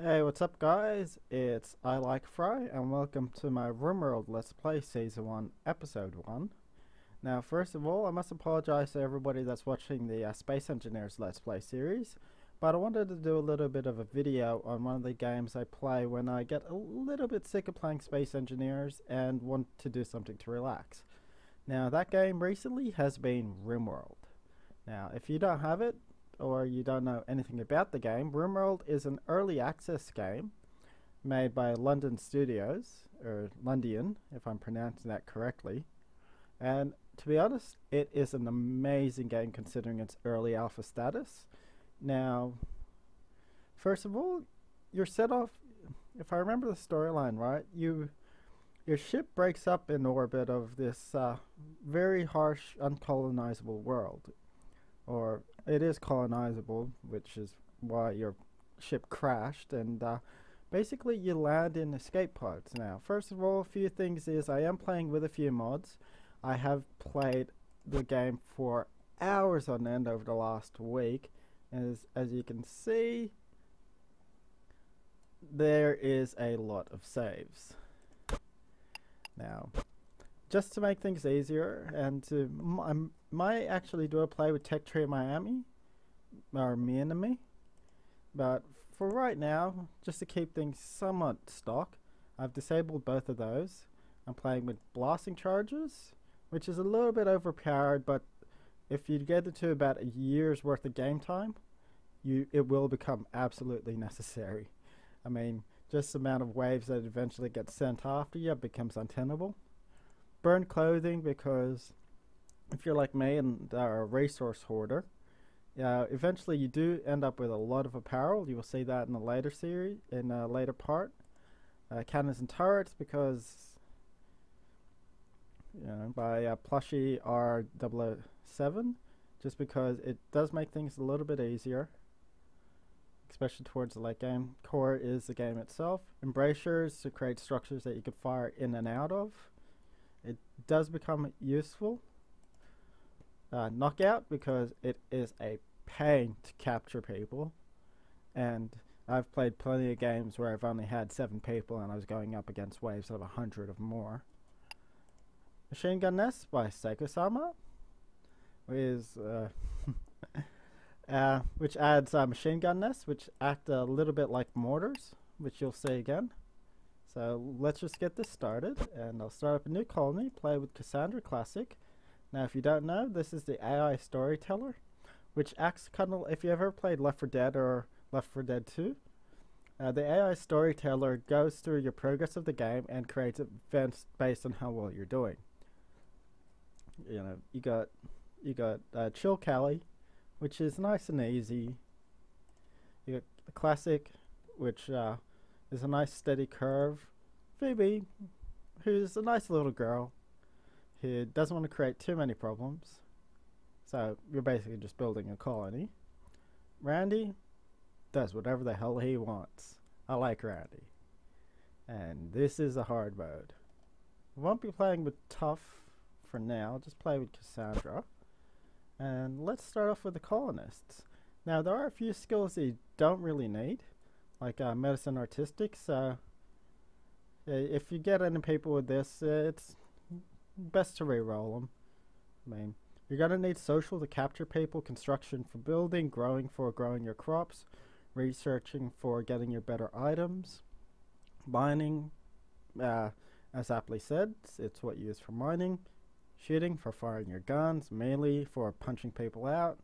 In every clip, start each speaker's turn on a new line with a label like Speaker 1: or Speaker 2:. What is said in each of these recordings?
Speaker 1: Hey, what's up guys? It's ILIKEFRY and welcome to my Rimworld Let's Play Season 1, Episode 1. Now, first of all, I must apologize to everybody that's watching the Space Engineers Let's Play series, but I wanted to do a little bit of a video on one of the games I play when I get a little bit sick of playing Space Engineers and want to do something to relax. Now, that game recently has been Rimworld. Now, if you don't have it, or you don't know anything about the game, Rimworld is an early access game made by Ludeon Studios, or Ludeon, if I'm pronouncing that correctly. And to be honest, it is an amazing game considering its early alpha status. Now, first of all, you're set off, if I remember the storyline right, your ship breaks up in orbit of this very harsh, uncolonizable world. Or it is colonizable, which is why your ship crashed, and basically you land in escape pods. Now, first of all, a few things is I am playing with a few mods. I have played the game for hours on end over the last week, as you can see, there is a lot of saves. Now, just to make things easier, and to I might actually do a play with Tech Tree Miami, or Miami, but for right now, just to keep things somewhat stock, I've disabled both of those. I'm playing with blasting charges, which is a little bit overpowered, but if you get it to about a year's worth of game time, it will become absolutely necessary. I mean, just the amount of waves that eventually get sent after you becomes untenable. Burn clothing, because if you're like me and are a resource hoarder, eventually you do end up with a lot of apparel. You will see that in a later series, in a later part. Cannons and turrets, because by Plushie R007, just because it does make things a little bit easier, especially towards the late game. Core is the game itself. Embrasures to create structures that you can fire in and out of. It does become useful. Knockout, because it is a pain to capture people, and I've played plenty of games where I've only had 7 people and I was going up against waves of 100 or more. Machine Gun Nest by Psychosama is which adds machine gun nests, which act a little bit like mortars, which you'll see again. So let's just get this started, and I'll start up a new colony, play with Cassandra Classic. Now, if you don't know, this is the AI storyteller, which acts kind of, if you ever played Left 4 Dead or Left 4 Dead 2, the AI storyteller goes through your progress of the game and creates events based on how well you're doing. You got Chill Cali, which is nice and easy. You got a Classic, which is a nice steady curve. Phoebe, who's a nice little girl who doesn't want to create too many problems. So you're basically just building a colony. Randy does whatever the hell he wants. I like Randy. And this is a hard mode. I won't be playing with Tough for now, just play with Cassandra. And let's start off with the colonists. Now, there are a few skills that you don't really need, like medicine artistic, so if you get any people with this, it's best to re-roll them. I mean, you're going to need social to capture people, construction for building, growing for growing your crops, researching for getting your better items, mining, as aptly said, it's what you use for mining, shooting for firing your guns, melee for punching people out,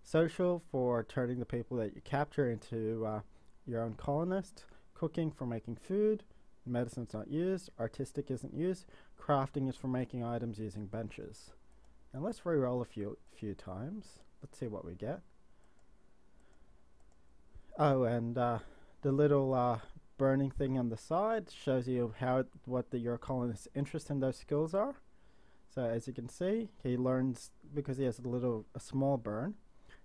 Speaker 1: social for turning the people that you capture into your own colonist, cooking for making food, medicine's not used, artistic isn't used, crafting is for making items using benches. And let's re-roll a few times. Let's see what we get. Oh, and the little burning thing on the side shows you what your colonist's interest in those skills are. So as you can see, he learns, because he has a small burn,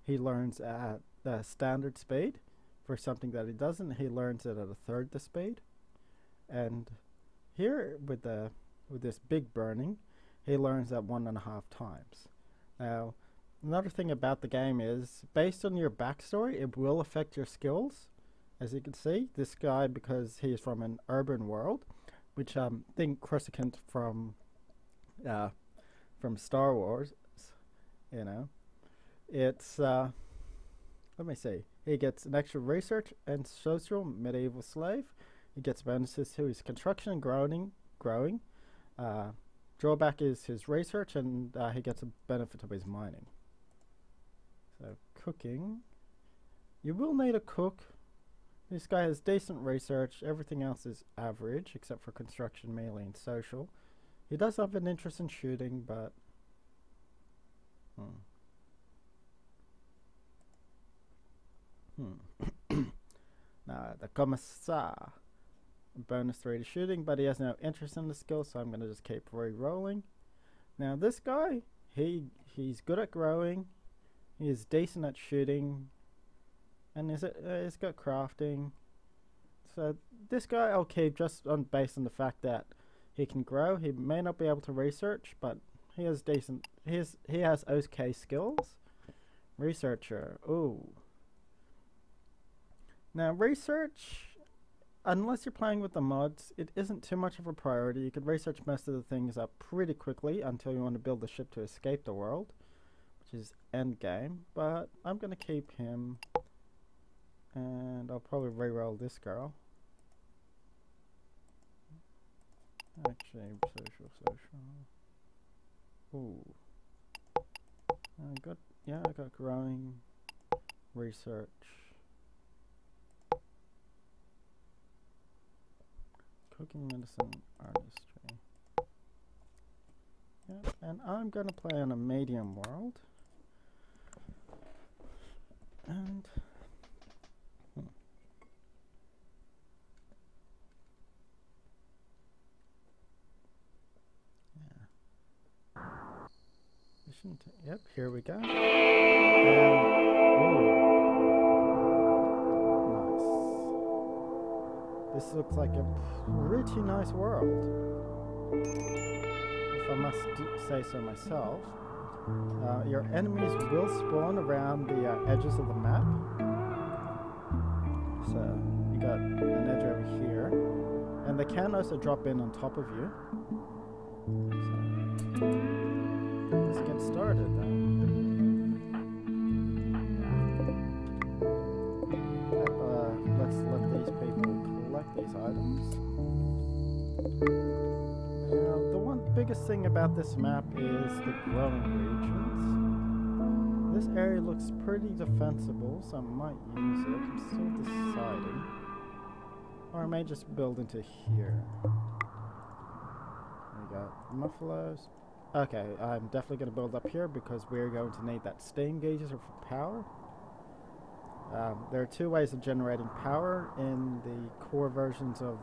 Speaker 1: he learns at the standard speed. For something that he doesn't, he learns it at 1/3 the speed. And here with this big burning, he learns that 1.5 times. Now, another thing about the game is, based on your backstory, it will affect your skills. As you can see, this guy, because he is from an urban world, which think Coruscant from Star Wars, you know. It's let me see. He gets an extra research and social medieval slave. He gets bonuses to his construction and growing. Drawback is his research, and he gets a benefit of his mining. So cooking, you will need a cook. This guy has decent research. Everything else is average except for construction, melee, and social. He does have an interest in shooting, but Now the commissar, bonus 3 to shooting, but he has no interest in the skill, so I'm gonna just keep re-rolling. Now this guy, he's good at growing, he is decent at shooting, and he's got crafting. So this guy I'll keep just based on the fact that he can grow. He may not be able to research, but he has decent. He has okay skills. Researcher. Ooh. Now research, unless you're playing with the mods, it isn't too much of a priority. You could research most of the things up pretty quickly until you want to build a ship to escape the world, which is end game. But I'm gonna keep him, and I'll probably re-roll this girl. Actually, social. Ooh. I got growing, research. Cooking, medicine, artistry. Yep, and I'm gonna play on a medium world. And yep, here we go. Nice. This looks like a pretty nice world, if I must say so myself. Your enemies will spawn around the edges of the map. So you got an edge over here, and they can also drop in on top of you. So let's get started then. Let's let these people collect these items. Now, the biggest thing about this map is the growing regions. This area looks pretty defensible, so I might use it. I'm still deciding. Or I may just build into here. We got mufflers. Okay, I'm definitely going to build up here because we're going to need that steam gauges for power. There are two ways of generating power in the core versions of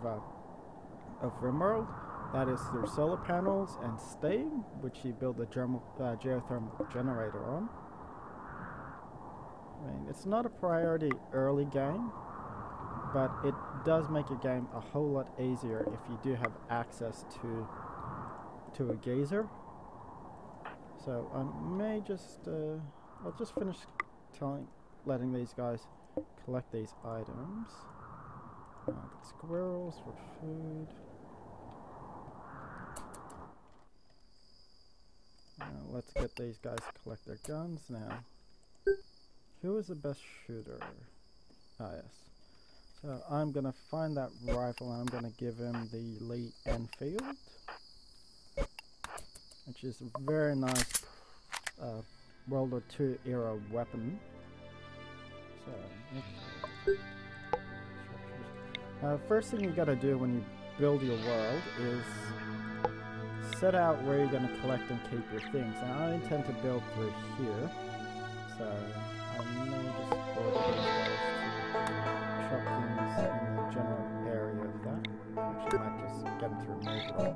Speaker 1: Rimworld. That is through solar panels and steam, which you build a geothermal generator on. I mean, it's not a priority early game, but it does make your game a whole lot easier if you do have access to a geyser. So I may just, I'll just finish letting these guys collect these items. Squirrels for food. Now let's get these guys to collect their guns now. Who is the best shooter? Ah, yes. So I'm gonna find that rifle and I'm gonna give him the Lee Enfield, which is a very nice World War II era weapon. So, first thing you gotta do when you build your world is set out where you're gonna collect and keep your things. Now I intend to build through here, so I may just order these guys to chop things in the general area of that, which I might just get them to remove it all.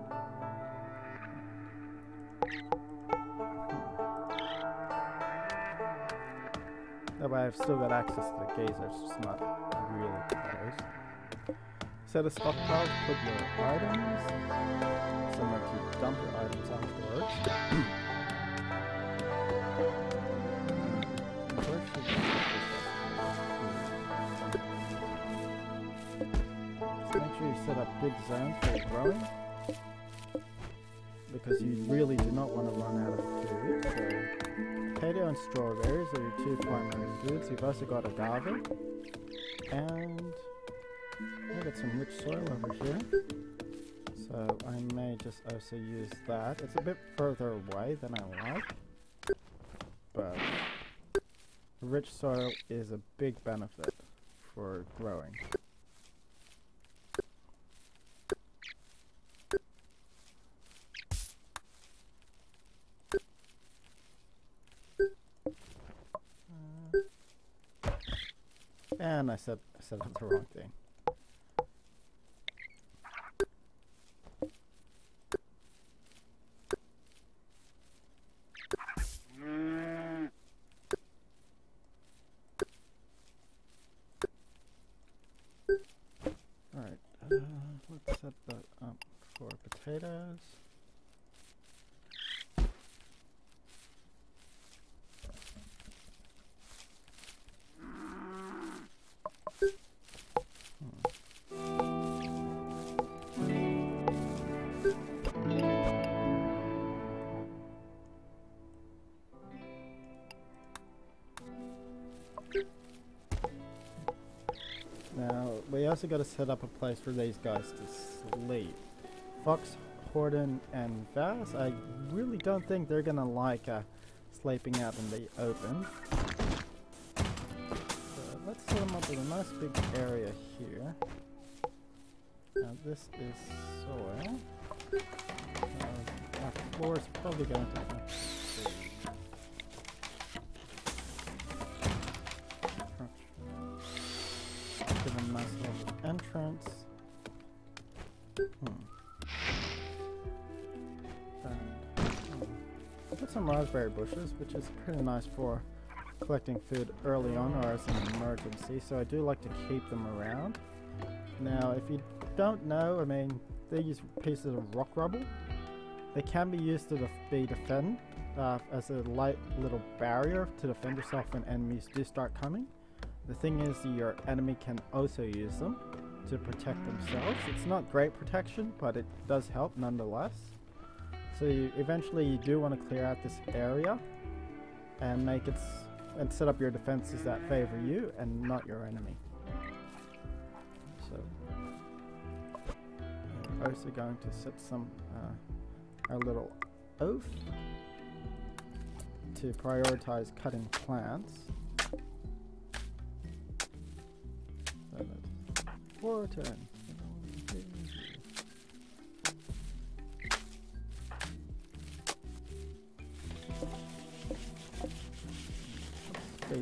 Speaker 1: That way I've still got access to the geyser, it's just not really close. Set a stockpile to put your items, somewhere to dump your items afterwards. make sure you set up big zones for growing, because you really do not want to run out of food. So potato and strawberries are your two primary foods. You've also got agave, and I've got some rich soil over here. So I may just also use that. It's a bit further away than I like, but rich soil is a big benefit for growing. And I said up the wrong thing. Alright, let's set that up for potatoes. Now, we also got to set up a place for these guys to sleep. Fox, Horden, and Vass, I really don't think they're gonna like sleeping out in the open. So let's set them up with a nice big area here. Now this is soil. Our floor is probably going to have to give a nice little entrance. Put some raspberry bushes, which is pretty nice for collecting food early on or as an emergency, so I do like to keep them around. Now, if you don't know, I mean, they use pieces of rock rubble. They can be used to defend as a light little barrier to defend yourself when enemies do start coming. The thing is, your enemy can also use them to protect themselves. It's not great protection, but it does help nonetheless. So eventually you do want to clear out this area and make it and set up your defenses that favor you and not your enemy. So we're also going to set some our little oath to prioritize cutting plants. So that's 4 turn.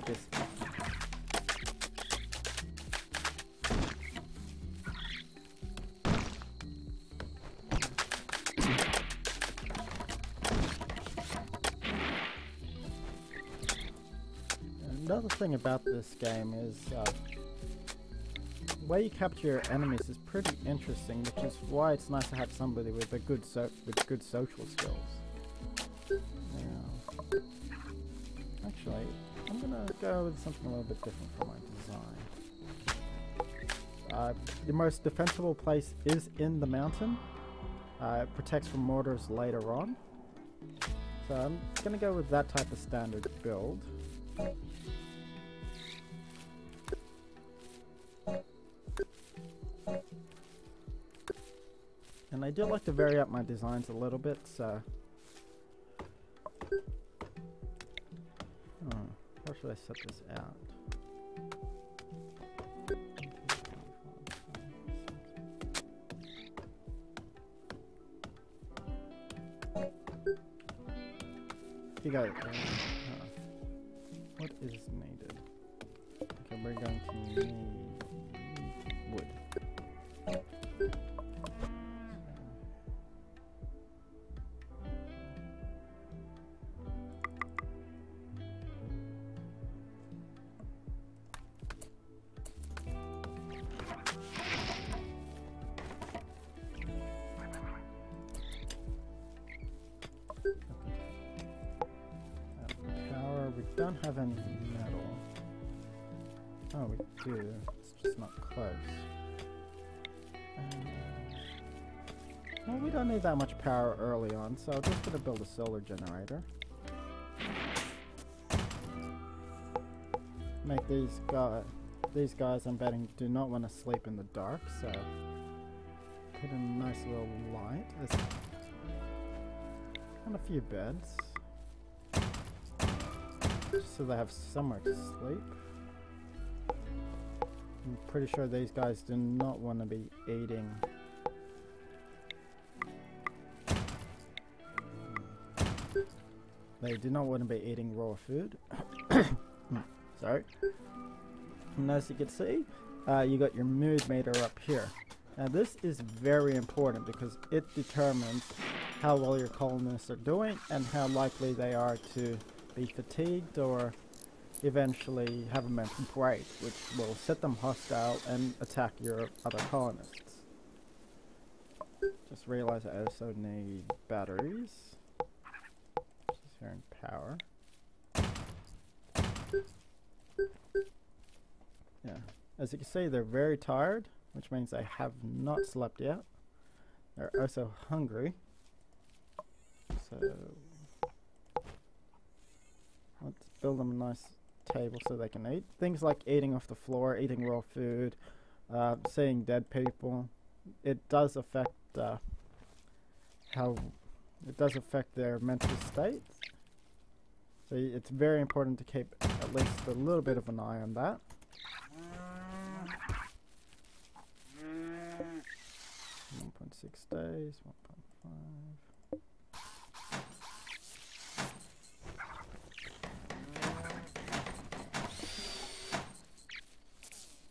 Speaker 1: This up. Another thing about this game is the way you capture your enemies is pretty interesting, which is why it's nice to have somebody with a good social skills. Now, actually, I'm gonna go with something a little bit different for my design. The most defensible place is in the mountain. It protects from mortars later on. So I'm gonna go with that type of standard build. And I do like to vary up my designs a little bit, so how should I set this out? You got it. What is needed? Okay, we're going to need wood. Don't have any metal. Oh, we do. It's just not close. Well, we don't need that much power early on, so I'm just going to build a solar generator. Make these guys, I'm betting, do not want to sleep in the dark, so put in a nice little light. And a few beds. Just so they have somewhere to sleep. I'm pretty sure these guys do not want to be eating. They do not want to be eating raw food. Sorry. And as you can see, you got your mood meter up here. Now this is very important because it determines how well your colonists are doing and how likely they are to be fatigued or eventually have a mental break, which will set them hostile and attack your other colonists. Just realize I also need batteries. Just here in power. Yeah, as you can see, they're very tired, which means they have not slept yet. They're also hungry. So let's build them a nice table so they can eat. Things like eating off the floor, eating raw food, seeing dead people. It does affect their mental state. So it's very important to keep at least a little bit of an eye on that. 1.6 days, 1.5.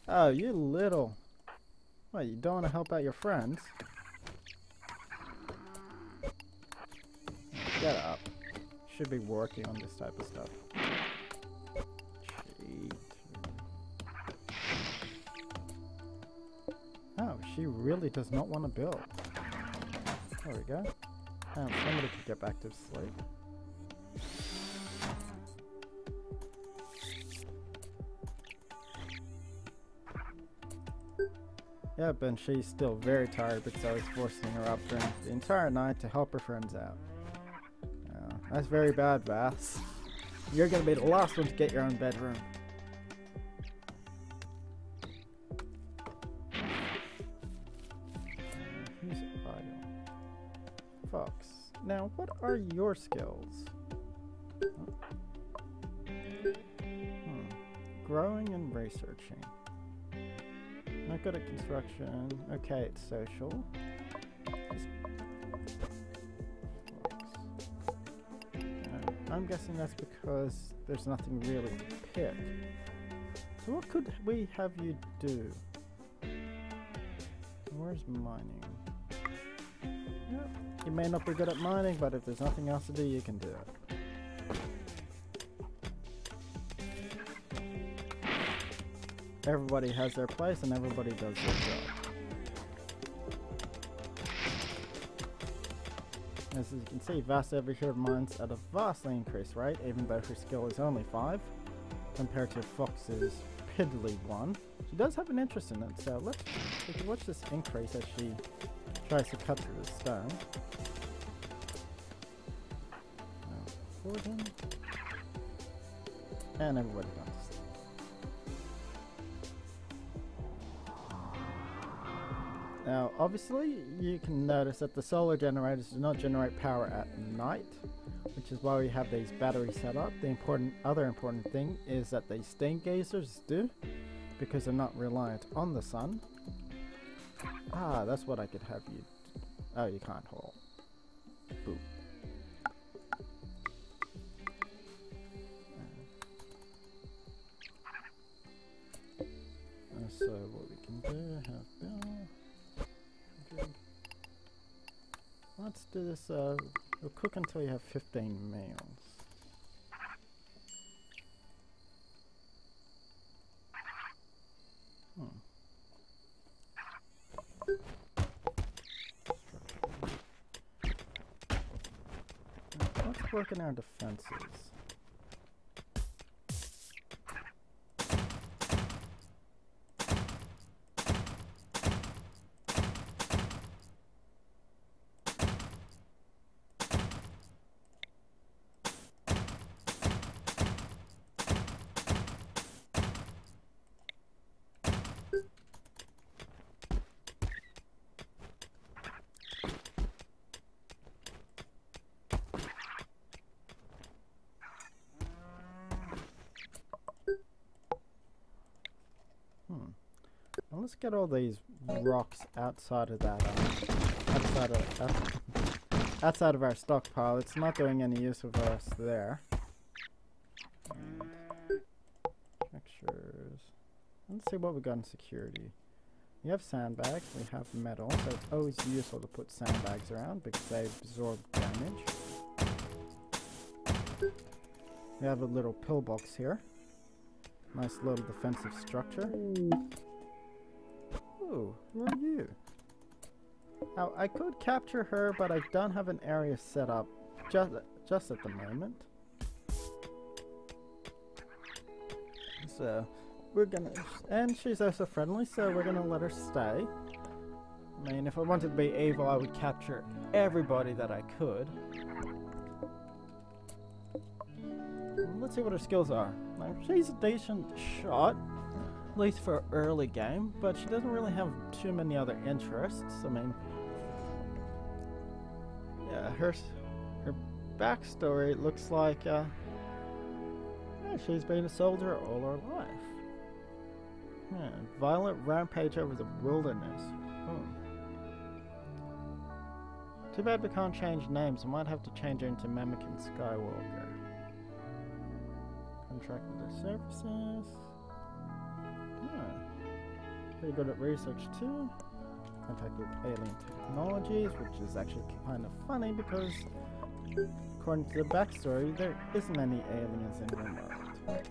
Speaker 1: Oh, you little... What, you don't want to help out your friends? Get up. Should be working on this type of stuff. Cheat. Oh, she really does not want to build. There we go. Somebody could get back to sleep. Yep, and she's still very tired because I was forcing her up during the entire night to help her friends out. That's very bad, Vass. You're gonna be the last one to get your own bedroom. Who's idle? Fox. Now, what are your skills? Growing and researching. Not good at construction. Okay, it's social. I'm guessing that's because there's nothing really to pick. So what could we have you do? Where's mining? Yep. You may not be good at mining, but if there's nothing else to do, you can do it. Everybody has their place and everybody does their job. As you can see, Vass over here mines at a vastly increased rate, even though her skill is only 5, compared to Fox's piddly 1. She does have an interest in it, so we can watch this increase as she tries to cut through the stone. Gordon. And everybody done. Now, obviously, you can notice that the solar generators do not generate power at night, which is why we have these batteries set up. The other important thing is that these steam gazers do, because they're not reliant on the sun. Ah, that's what I could have you... Oh, you can't hold. Boop. So what we can do, have Bill... Let's do this, we'll cook until you have 15 meals. Let's work in our defenses. let's get all these rocks outside of that, outside of our stockpile. It's not doing any use of us there. And textures. Let's see what we got in security. We have sandbags, we have metal, so it's always useful to put sandbags around because they absorb damage. We have a little pillbox here. Nice little defensive structure. Ooh, who are you? Now, I could capture her, but I don't have an area set up just at the moment. So, we're gonna... And she's also friendly, so we're gonna let her stay. I mean, if I wanted to be evil, I would capture everybody that I could. Let's see what her skills are. Now, she's a decent shot, at least for early game, but she doesn't really have too many other interests. I mean, yeah, her backstory looks like yeah, she's been a soldier all her life. Yeah, violent rampage over the wilderness. Too bad we can't change names. I might have to change her into Mimikin Skywalker. Contract with their services. Pretty good at research too. Contact with alien technologies, which is actually kind of funny because according to the backstory, there isn't any aliens in Rimworld.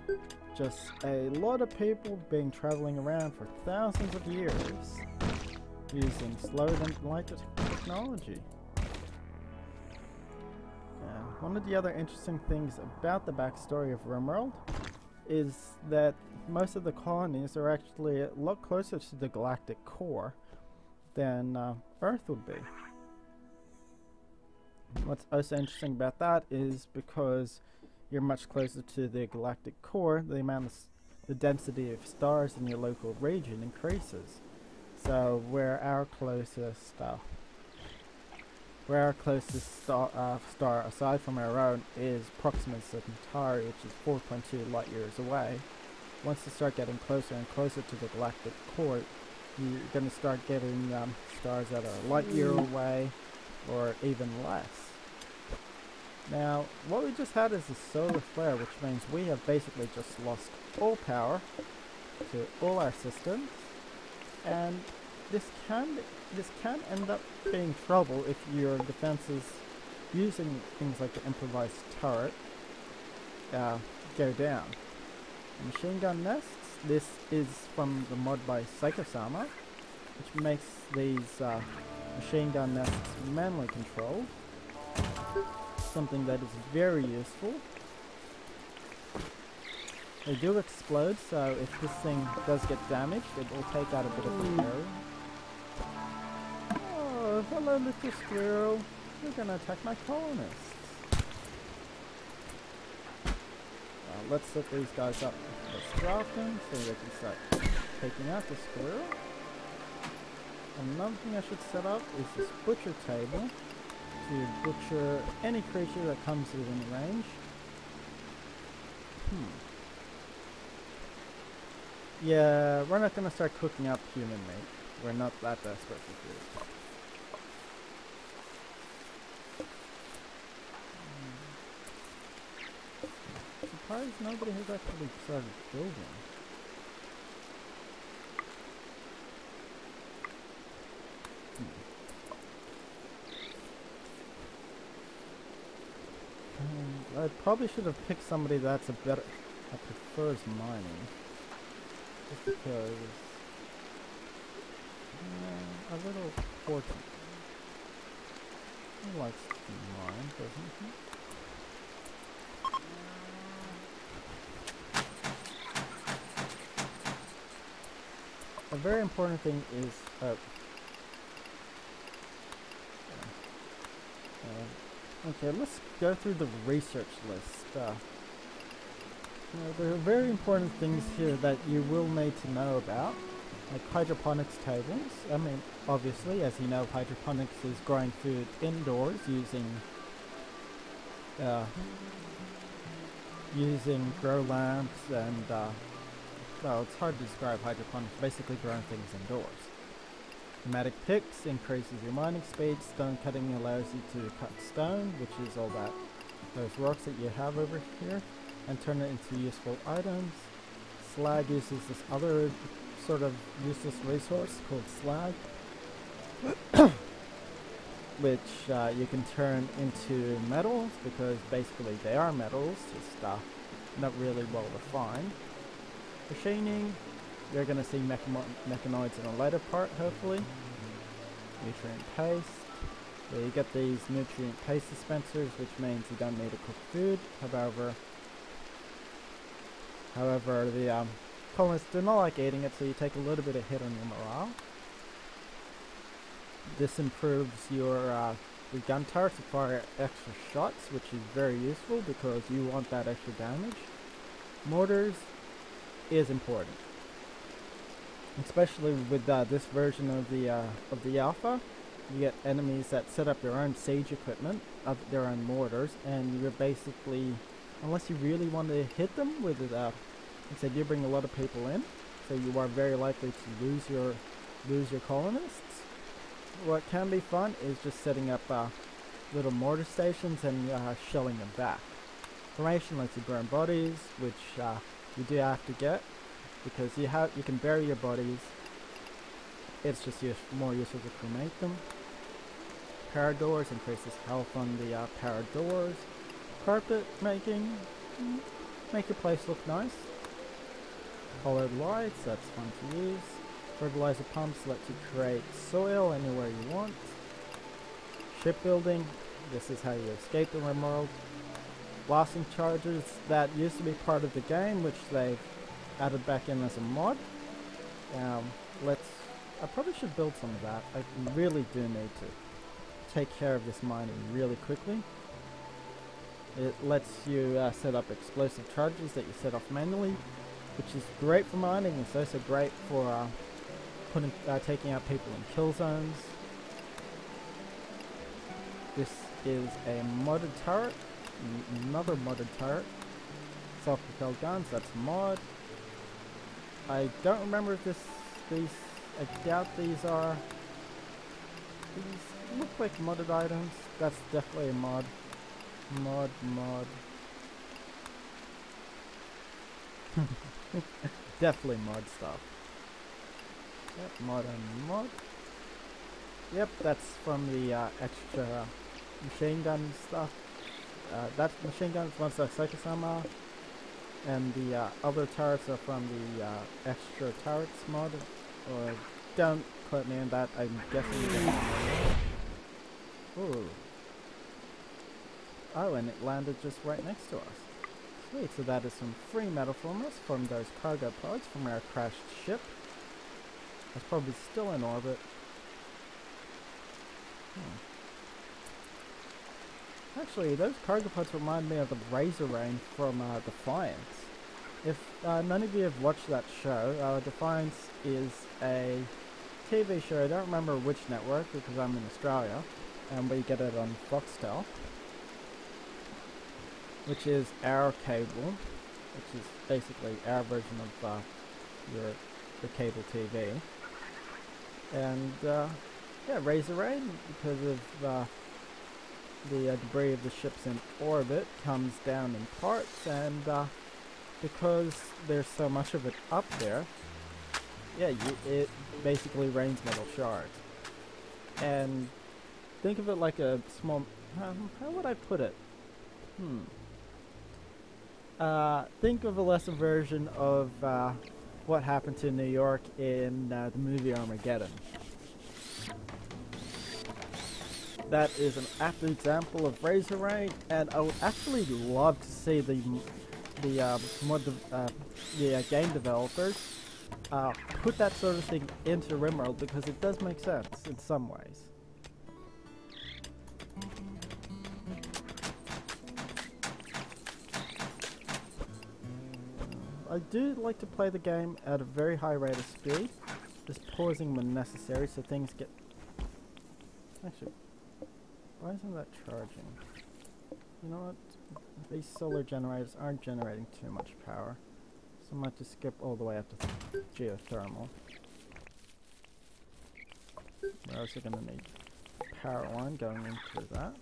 Speaker 1: Just a lot of people being traveling around for thousands of years using slower than light technology. One of the other interesting things about the backstory of Rimworld is that most of the colonies are actually a lot closer to the galactic core than Earth would be. What's also interesting about that is because you're much closer to the galactic core, the density of stars in your local region increases. So where our closest star aside from our own is Proxima Centauri, which is 4.2 light years away. Once you start getting closer and closer to the galactic core, you're going to start getting stars that are a light year away or even less. Now, what we just had is a solar flare, which means we have basically just lost all power to all our systems, and this can end up being trouble if your defenses using things like the improvised turret go down. Machine gun nests. This is from the mod by Psychosama, which makes these machine gun nests manually controlled. Something that is very useful. They do explode, so if this thing does get damaged, it will take out a bit of the area. Oh, hello little squirrel. You're gonna attack my colonists. Let's set these guys up as drafting so they can start taking out the squirrel. Another thing I should set up is this butcher table to butcher any creature that comes within range. Yeah, we're not going to start cooking up human meat. We're not that desperate to do it. Surprised nobody has actually started building. I probably should have picked somebody that prefers mining. Just because a little important. He likes to mine, doesn't he? A very important thing is okay, let's go through the research list. There are very important things here that you will need to know about, like hydroponics tables. I mean, obviously, as you know, hydroponics is growing food indoors using grow lamps and well, it's hard to describe hydroponics, basically growing things indoors. Pneumatic picks increases your mining speed. Stone cutting allows you to cut stone, which is all that those rocks that you have over here, and turn it into useful items. Slag uses this other sort of useless resource called slag, which you can turn into metals, because basically they are metals, just not really well defined. Machining, you're going to see mechanoids in a later part, hopefully. Nutrient paste. Yeah, you get these nutrient paste dispensers, which means you don't need to cook food. However, the colonists do not like eating it, so you take a little bit of hit on your morale. This improves your gun turrets to fire extra shots, which is very useful because you want that extra damage. Mortars is important, especially with this version of the alpha. You get enemies that set up their own siege equipment, their own mortars, and you're basically, unless you really want to hit them with it, instead you bring a lot of people in, so you are very likely to lose your colonists. What can be fun is just setting up little mortar stations and shelling them back. Formation lets you burn bodies, which you do have to get, because you can bury your bodies. It's just more useful to cremate them. Power doors increases health on the power doors. Carpet making, make your place look nice. Colored lights, that's fun to use. Fertilizer pumps let you create soil anywhere you want. Shipbuilding, this is how you escape the Rimworld. Blasting charges, that used to be part of the game, which they've added back in as a mod. I probably should build some of that. I really do need to take care of this mining really quickly. It lets you set up explosive charges that you set off manually, which is great for mining. It's also great for taking out people in kill zones. This is a modded turret, another modded turret. Self-propelled guns, that's mod. I don't remember if I doubt these look like modded items. That's definitely a mod. Mod. Definitely mod stuff. Yep, mod. Yep, that's from the extra machine gun stuff. That's machine guns, one's like Psychosama, and the other turrets are from the extra turrets mod. Or don't quote me on that, I'm guessing you don't. Ooh. Oh, and it landed just right next to us. Sweet, so that is some free metal from us, from those cargo pods from our crashed ship. That's probably still in orbit. Actually, those cargo pods remind me of the Razor Rain from Defiance. If none of you have watched that show, Defiance is a TV show. I don't remember which network because I'm in Australia, but you get it on Foxtel, which is our cable, which is basically our version of the cable TV. And yeah, Razor Rain, because of the debris of the ships in orbit, comes down in parts, and because there's so much of it up there, yeah, it basically rains metal shards. And think of it like a small, how would I put it? Think of a lesser version of what happened to New York in the movie Armageddon. That is an apt example of Razor Rain, and I would actually love to see the game developers put that sort of thing into Rimworld, because it does make sense in some ways. I do like to play the game at a very high rate of speed, just pausing when necessary so things get... Actually, why isn't that charging? You know what? These solar generators aren't generating too much power. So I might just skip all the way up to geothermal. We're also going to need power line going into that.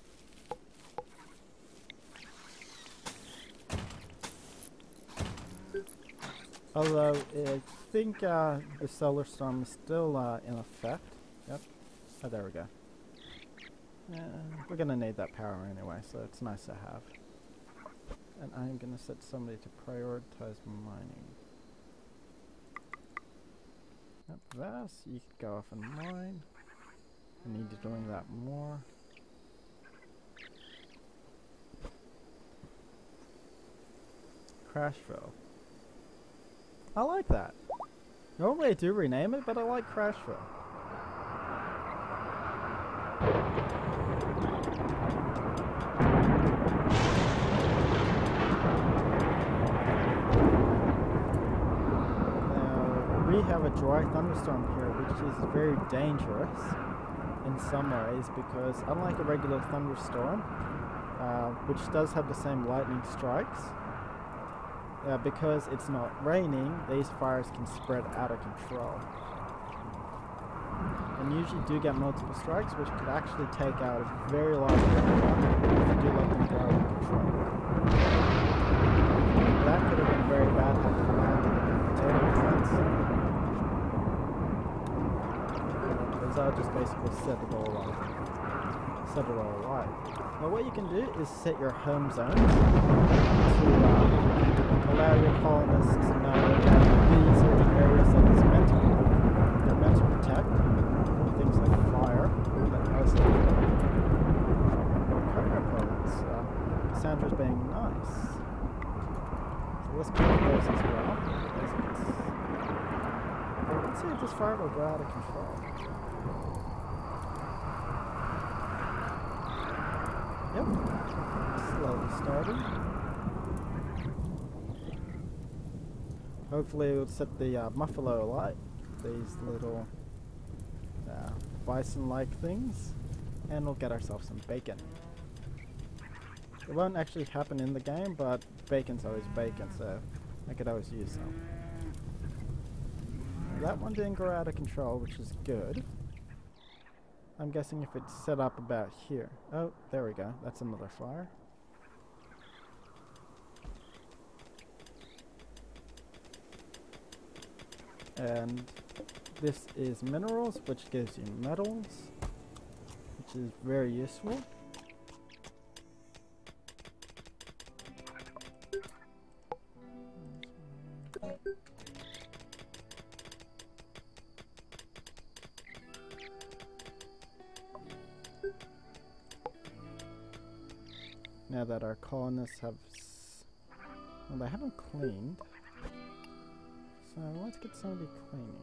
Speaker 1: Although I think the solar storm is still in effect. Yep. Oh, there we go. We're going to need that power anyway, so it's nice to have. And I'm going to set somebody to prioritize mining. Yep, Vass, you can go off and mine. I need you doing that more. Crashville. I like that. Normally I do rename it, but I like Crashville. Now, we have a dry thunderstorm here, which is very dangerous in some ways because unlike a regular thunderstorm, which does have the same lightning strikes, because it's not raining, these fires can spread out of control. And usually do get multiple strikes, which could actually take out a very large area if you do let them go out of control. That could have been very bad had it landed in a potato fence. Because I'll just basically set it all up. Set it all alight. Now what you can do is set your home zones to allow your colonists to know that these are the areas that they're meant to protect from things like fire that also cargo pods. Sandra's being nice. So let's kill those as well. Let's see if this fire will go out of control. Yep. Slowly starting. Hopefully it will set the muffalo alight, these little bison-like things, and we'll get ourselves some bacon. It won't actually happen in the game, but bacon's always bacon, so I could always use some. That one didn't grow out of control, which is good. I'm guessing if it's set up about here. Oh, there we go. That's another fire. And this is minerals, which gives you metals, which is very useful. Now that our colonists have, well, they haven't cleaned. So let's get somebody cleaning.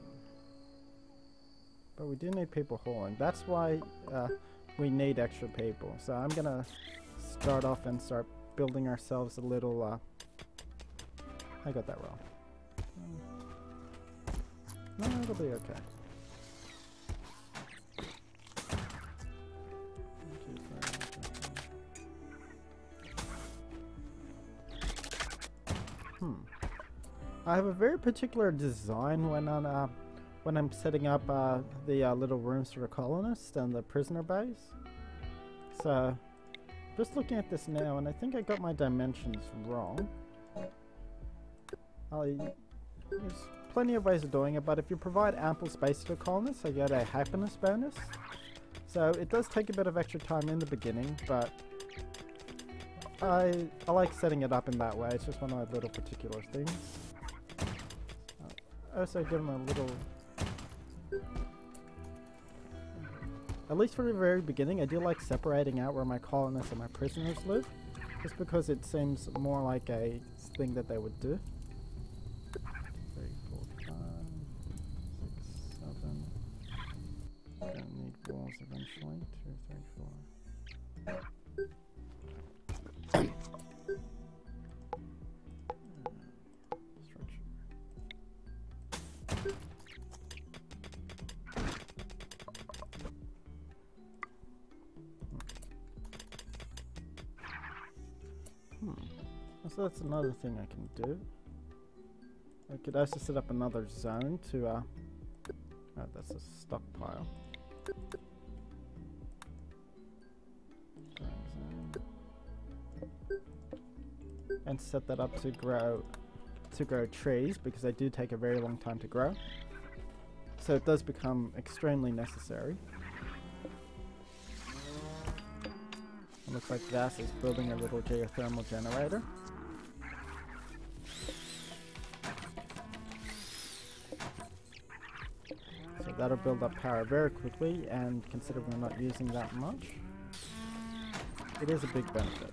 Speaker 1: But we do need people hauling. That's why we need extra people. So I'm gonna start off and start building ourselves a little. I got that wrong. No, it'll be okay. I have a very particular design when I'm setting up the little rooms for the colonists and the prisoner base. So, just looking at this now, and I think I got my dimensions wrong. There's plenty of ways of doing it, but if you provide ample space to the colonists, I get a happiness bonus. So it does take a bit of extra time in the beginning, but I like setting it up in that way. It's just one of my little particular things. Also give them a little, at least for the very beginning, I do like separating out where my colonists and my prisoners live, just because it seems more like a thing that they would do. 3, 4, 5, 6, 7. Gonna need walls eventually. 2, 3, 4. So that's another thing I can do. We could also set up another zone to oh, that's a stockpile. And set that up to grow trees, because they do take a very long time to grow. So it does become extremely necessary. It looks like Vass is building a little geothermal generator. So that'll build up power very quickly, and considering we're not using that much, it is a big benefit.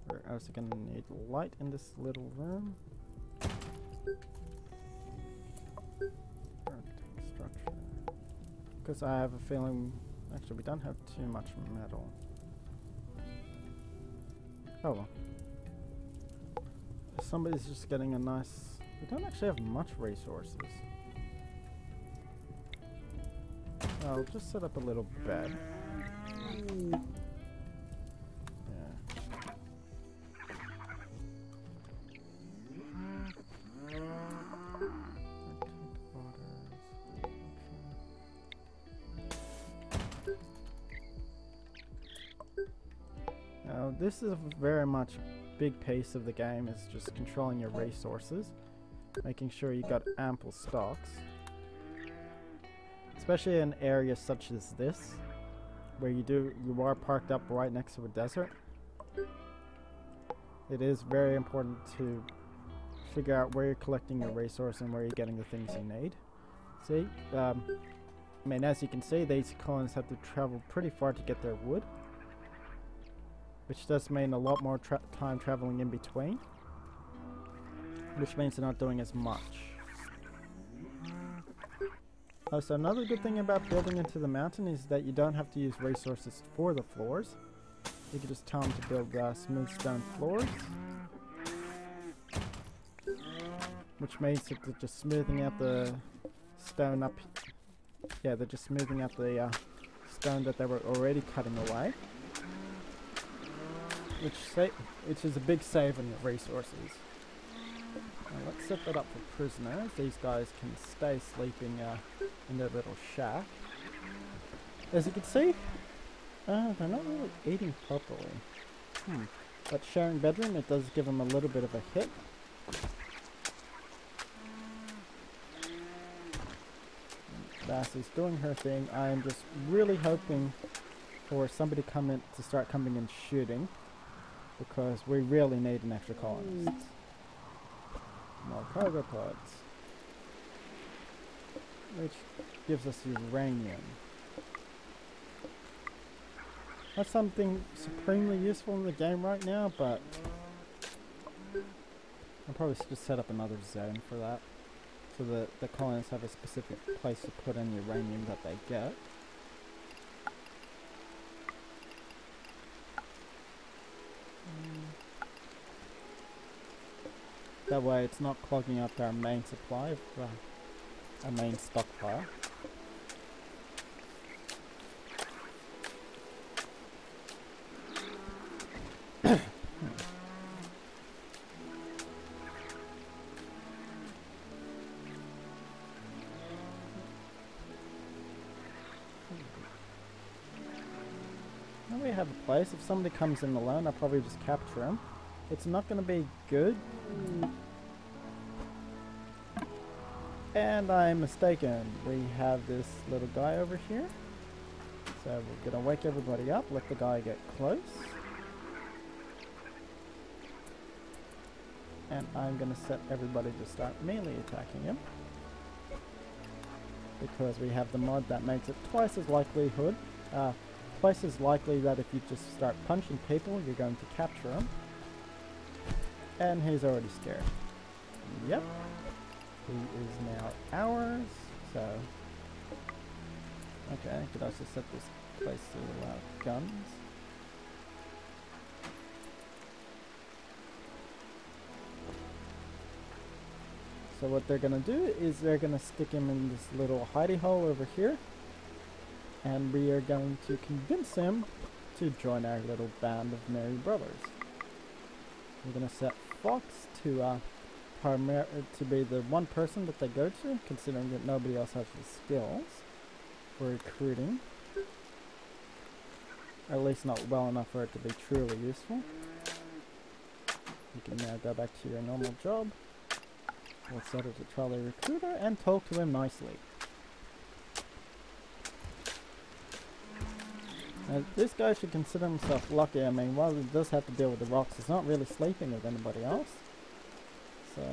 Speaker 1: We're also going to need light in this little room. Structure. Because I have a feeling, actually we don't have too much metal. Oh well. Somebody's just getting a nice... We don't actually have much resources. I'll just set up a little bed. Now, this is very much big piece of the game, is just controlling your resources, making sure you got ample stocks, especially in areas such as this, where you are parked up right next to a desert. It is very important to figure out where you're collecting your resource and where you're getting the things you need. See, I mean, as you can see, these colonists have to travel pretty far to get their wood, which does mean a lot more time traveling in between, which means they're not doing as much. So another good thing about building into the mountain is that you don't have to use resources for the floors. You can just tell them to build smooth stone floors, which means that they're just smoothing out the stone up. Yeah, they're just smoothing out the stone that they were already cutting away, which is a big save on your resources. Now let's set that up for prisoners. These guys can stay sleeping in their little shack. As you can see, they're not really eating properly. But sharing bedroom, it does give them a little bit of a hit. Bassie's doing her thing. I am just really hoping for somebody to start coming and shooting, because we really need an extra colonist. More cargo pods, which gives us uranium. That's something supremely useful in the game right now, but I'll probably just set up another zone for that, so that the colonists have a specific place to put in uranium that they get. That way it's not clogging up our main supply of our main stockpile. Now we have a place. If somebody comes in alone, I'll probably just capture them. It's not going to be good. And I'm mistaken. We have this little guy over here. So we're going to wake everybody up, let the guy get close. And I'm going to set everybody to start melee attacking him, because we have the mod that makes it twice as likely that if you just start punching people, you're going to capture them. And he's already scared. Yep. He is now ours, so... Okay, I could also set this place to allow guns. So what they're gonna do is they're gonna stick him in this little hidey hole over here, and we are going to convince him to join our little band of merry brothers. We're gonna set Fox to to be the one person that they go to, considering that nobody else has the skills for recruiting. Or at least not well enough for it to be truly useful. You can now go back to your normal job. We'll set it to trolley recruiter and talk to him nicely. Now, this guy should consider himself lucky. I mean, while he does have to deal with the rocks, he's not really sleeping with anybody else. So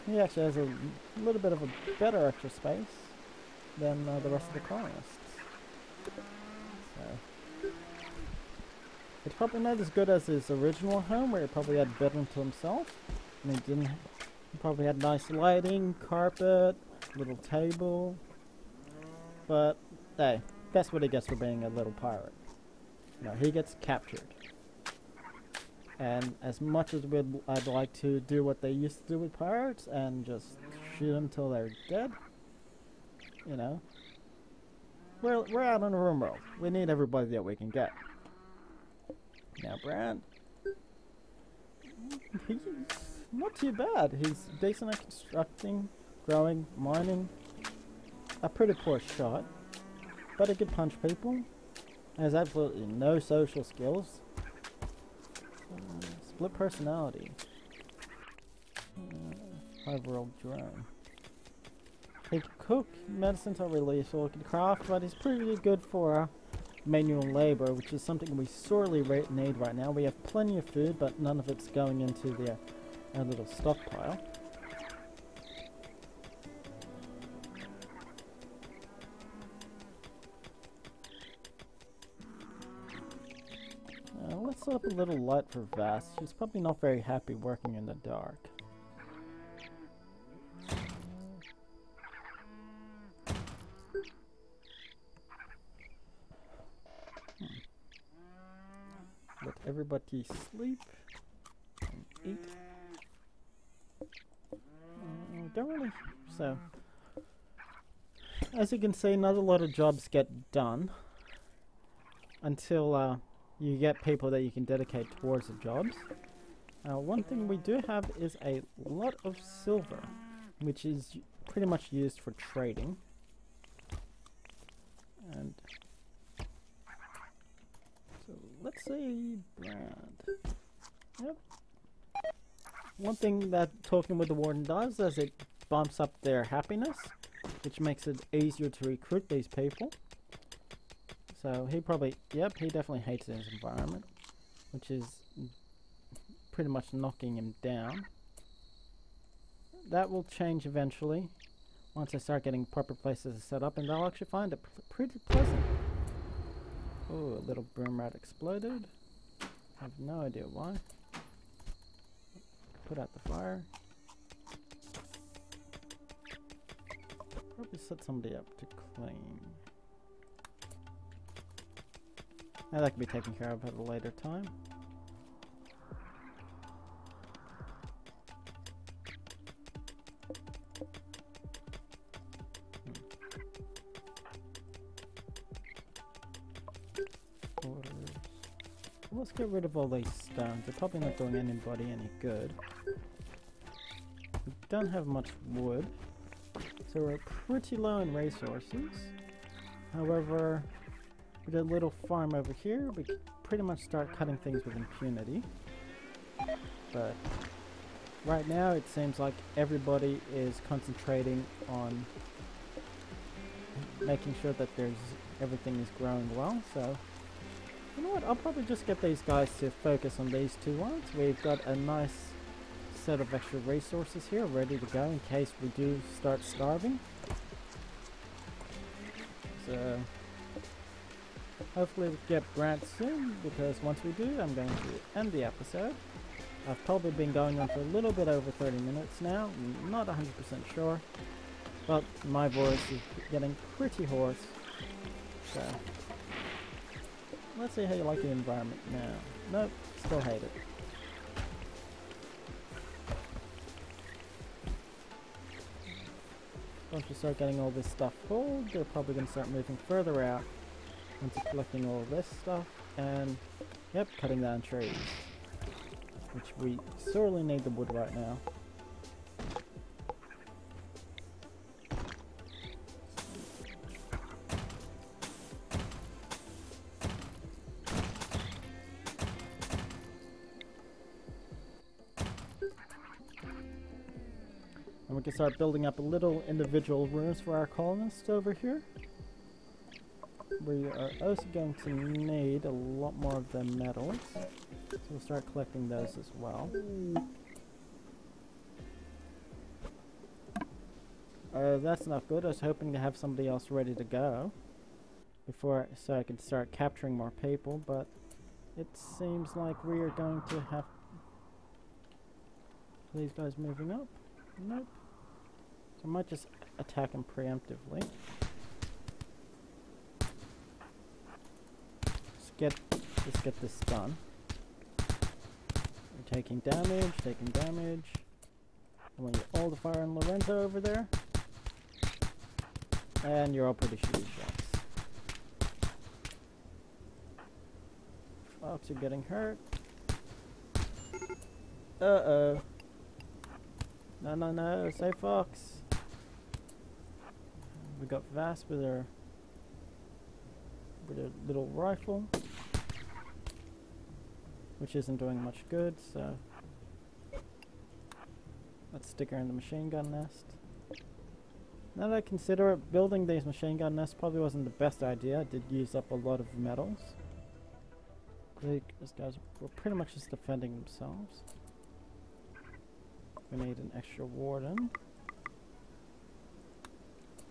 Speaker 1: he actually has a little bit of a better extra space than the rest of the colonists. So it's probably not as good as his original home, where he probably had a bedroom to himself, and he probably had nice lighting, carpet, little table. But hey, that's what he gets for being a little pirate. You know, he gets captured. And as much as I'd like to do what they used to do with pirates and just shoot them till they're dead, you know, we're out on a Rimworld. We need everybody that we can get. Now, Brand, he's not too bad. He's decent at constructing, growing, mining. A pretty poor shot, but he can punch people. Has absolutely no social skills. Split personality. Overall drone. He can cook. Medicines are really useful. He can craft, but he's pretty good for manual labor, which is something we sorely need right now. We have plenty of food, but none of it's going into our little stockpile. Let's set up a little light for Vass. She's probably not very happy working in the dark. Let everybody sleep and eat. Don't really. So, as you can see, not a lot of jobs get done until you get people that you can dedicate towards the jobs. One thing we do have is a lot of silver, which is pretty much used for trading. And so let's see, Brand. Yep. One thing that talking with the warden does is it bumps up their happiness, which makes it easier to recruit these people. So he probably, yep, he definitely hates his environment, which is pretty much knocking him down. That will change eventually, once I start getting proper places set up, and they'll actually find it pretty pleasant. Oh, a little broom rat exploded. I have no idea why. Put out the fire. Probably set somebody up to clean. Now that can be taken care of at a later time. Let's get rid of all these stones. They're probably not doing anybody any good. We don't have much wood, so we're pretty low in resources. However, with a little farm over here, we can pretty much start cutting things with impunity. But right now it seems like everybody is concentrating on making sure that everything is growing well. So you know what, I'll probably just get these guys to focus on these two ones. We've got a nice set of extra resources here ready to go in case we do start starving. So hopefully we get Grant soon, because once we do, I'm going to end the episode. I've probably been going on for a little bit over 30 minutes now. I'm not 100% sure, but my voice is getting pretty hoarse. So let's see how you like the environment now. Nope, still hate it. Once we start getting all this stuff pulled, they're probably going to start moving further out into collecting all this stuff and, yep, cutting down trees. which we sorely need the wood right now. And we can start building up little individual rooms for our colonists over here. We are also going to need a lot more of the metals, so we'll start collecting those as well. That's not good. I was hoping to have somebody else ready to go before, so I could start capturing more people, but it seems like we are going to have these guys moving up. Nope. So I might just attack them preemptively. Let's get this done. We're taking damage, taking damage. I want you all to fire on Lorenzo over there. And you're all pretty shitty shots. Fox are getting hurt. Uh-oh. No, no, no, save Fox. We got Vass with her little rifle, which isn't doing much good, so let's stick her in the machine gun nest. Now that I consider it, building these machine gun nests probably wasn't the best idea. I did use up a lot of metals. These guys were pretty much just defending themselves. We need an extra warden,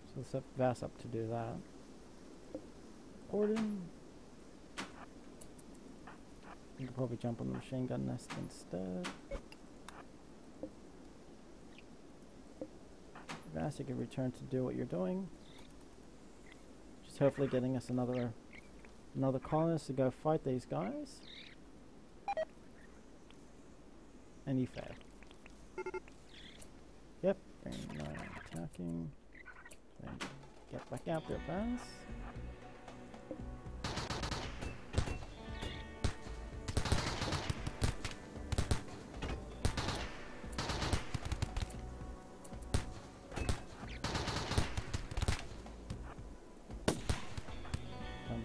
Speaker 1: so let's set Vass up to do that. Warden. You can probably jump on the machine gun nest instead. Vass, you can return to do what you're doing. Just hopefully getting us another colonist to go fight these guys. And you fail. Yep, attacking. Then get back out there, Vass.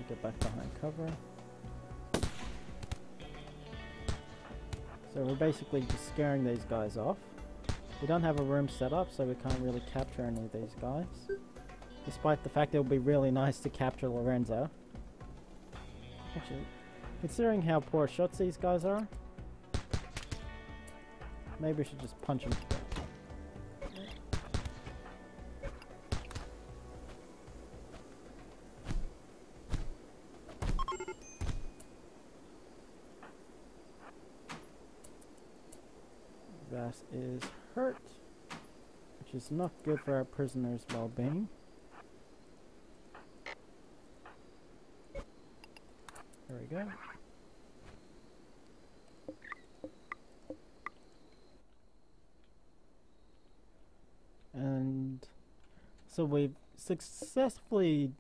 Speaker 1: Get back behind cover. So we're basically just scaring these guys off. We don't have a room set up, so we can't really capture any of these guys. Despite the fact it would be really nice to capture Lorenzo. Actually, considering how poor shots these guys are, maybe we should just punch them to death. Vass is hurt, which is not good for our prisoners' well-being. There we go. And so we've successfully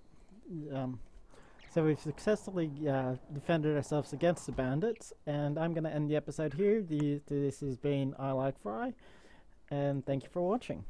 Speaker 1: defended ourselves against the bandits, and I'm going to end the episode here. This has been ILIKEFRY, and thank you for watching.